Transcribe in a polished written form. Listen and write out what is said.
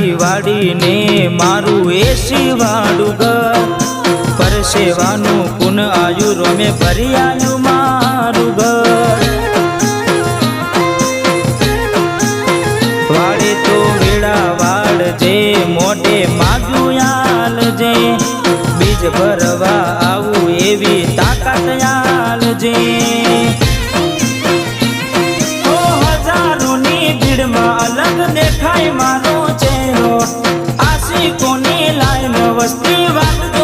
ઘાટી વાડીને મારું એસી વાળું ઘર પરસેવાનું પુન આયુ રોમે ભરી આયુ મારું ઘર વાડે તો વેળા વાળજે મોઢે માગ્યું આલજે બીજ ભરવા આવું એવી તાકાત આલજે અલગ દેખાય મારો ચહેરો આશિકોની લાઈન વસ્તી વાત